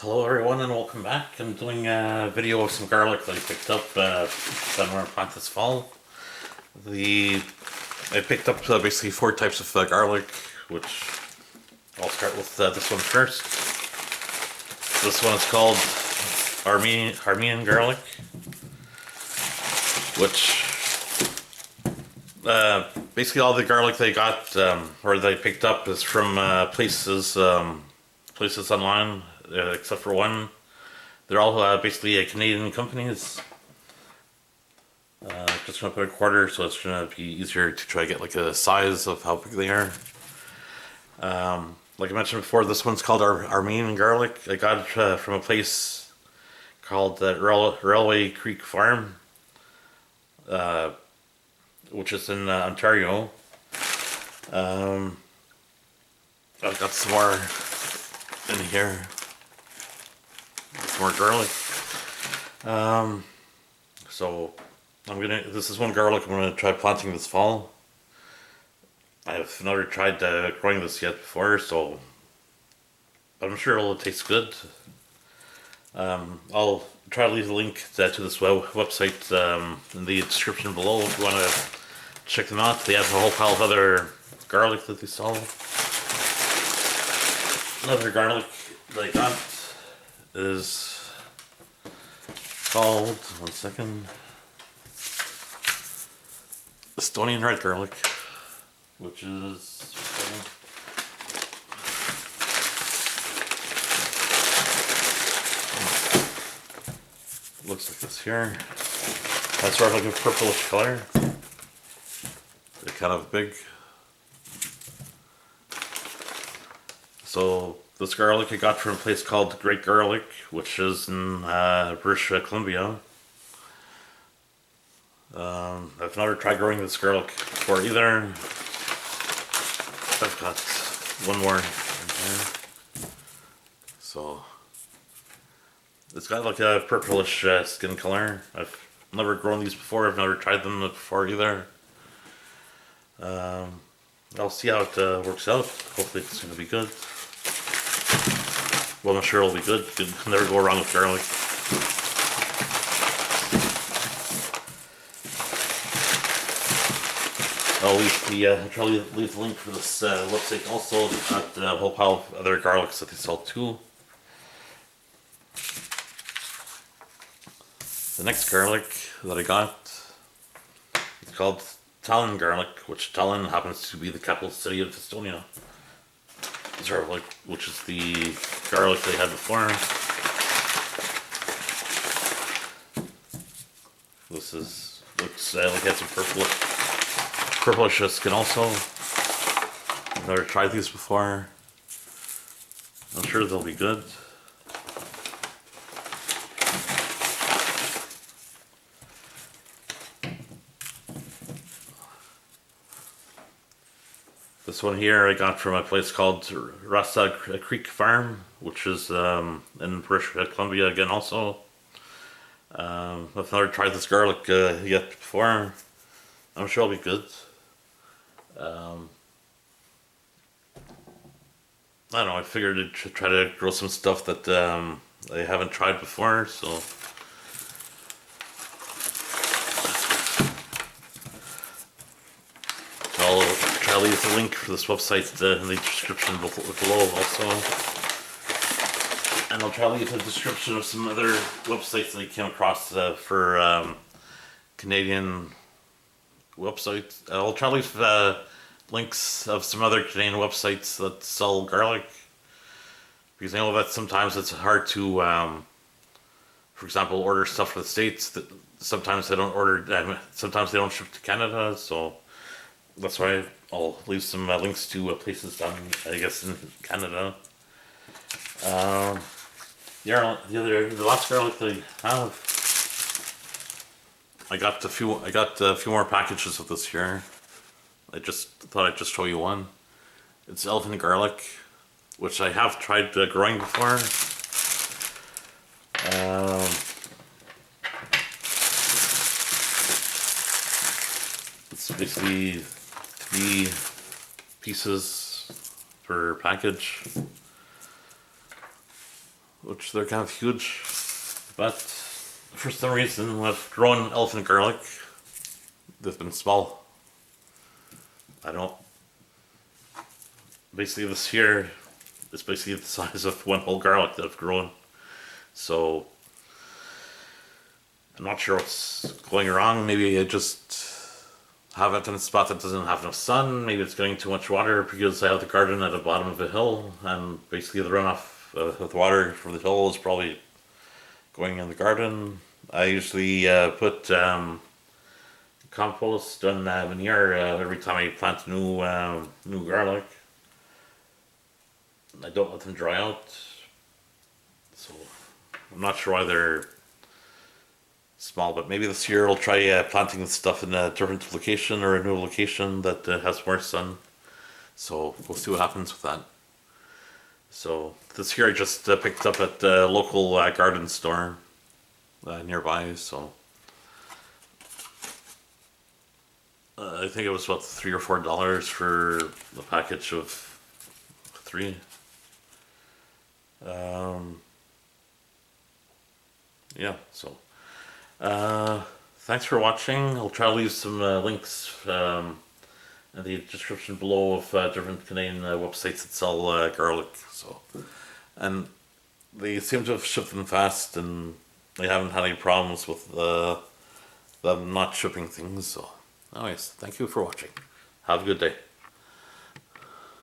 Hello everyone and welcome back. I'm doing a video of some garlic that I picked up that I'm going to plant this fall. I picked up basically four types of garlic, which I'll start with this one first. This one is called Armenian garlic, which basically all the garlic they got or they picked up is from places online, except for one. They're all basically Canadian companies. Just gonna put a quarter, so it's gonna be easier to try to get like a size of how big they are. Like I mentioned before, this one's called Armenian garlic. I got it from a place called Railway Creek Farm, which is in Ontario. I've got some more in here. Some more garlic. So this is one garlic I'm gonna try planting this fall. I've never tried growing this yet before, so I'm sure it'll taste good. I'll try to leave a link to this website in the description below if you want to check them out. They have a whole pile of other garlic that they sell. Another garlic that I got is called, one second, Estonian red garlic, which is looks like this here. That's sort of like a purplish color. They're kind of big. So this garlic I got from a place called Great Garlic, which is in British Columbia. I've never tried growing this garlic before either. I've got one more in here. So it's got like a purplish skin color. I've never grown these before. I've never tried them before either. I'll see how it works out. Hopefully it's going to be good. Well, I'm sure it'll be good. You can never go wrong with garlic. I'll try to leave the link for this website also. They've got a whole pile of other garlics that they sell too. The next garlic that I got is called Tallinn garlic, which Tallinn happens to be the capital city of Estonia. Sort of like, which is the garlic they had before. This looks like it has some purplish skin also. I've never tried these before. I'm sure they'll be good. This one here I got from a place called Rasa Creek Farm, which is in British Columbia again also. I've never tried this garlic yet before. I'm sure it'll be good. I don't know, I figured to try to grow some stuff that I haven't tried before, so I'll try to leave the link for this website in the description below also. And I'll try to leave a description of some other websites that I came across for Canadian websites. I'll try to leave links of some other Canadian websites that sell garlic. Because I know that sometimes it's hard to, for example, order stuff for the States. That sometimes they don't sometimes they don't ship to Canada, so that's why I'll leave some links to places down, I guess, in Canada. The last garlic that I have, I got a few more packages of this here. I just thought I'd just show you one. It's elven garlic, which I have tried growing before. It's basically 3 pieces per package. which they're kind of huge. But for some reason, with growing elephant garlic, they've been small. I don't. Basically, this here is basically the size of one whole garlic that I've grown. So I'm not sure what's going wrong. Maybe I just have it in a spot that doesn't have enough sun. Maybe it's getting too much water because I have the garden at the bottom of a hill, and basically the runoff of the water from the hill is probably going in the garden. I usually put compost and manure every time I plant new garlic. I don't let them dry out, so I'm not sure why they're small, but maybe this year I'll try planting this stuff in a different location or a new location that has more sun. So we'll see what happens with that. So this year I just picked up at the local garden store nearby. So I think it was about $3 or $4 for the package of 3. Yeah, so thanks for watching. I'll try to leave some links in the description below of different Canadian websites that sell garlic. So, and they seem to have shipped them fast, and they haven't had any problems with them not shipping things. So, anyways, thank you for watching. Have a good day.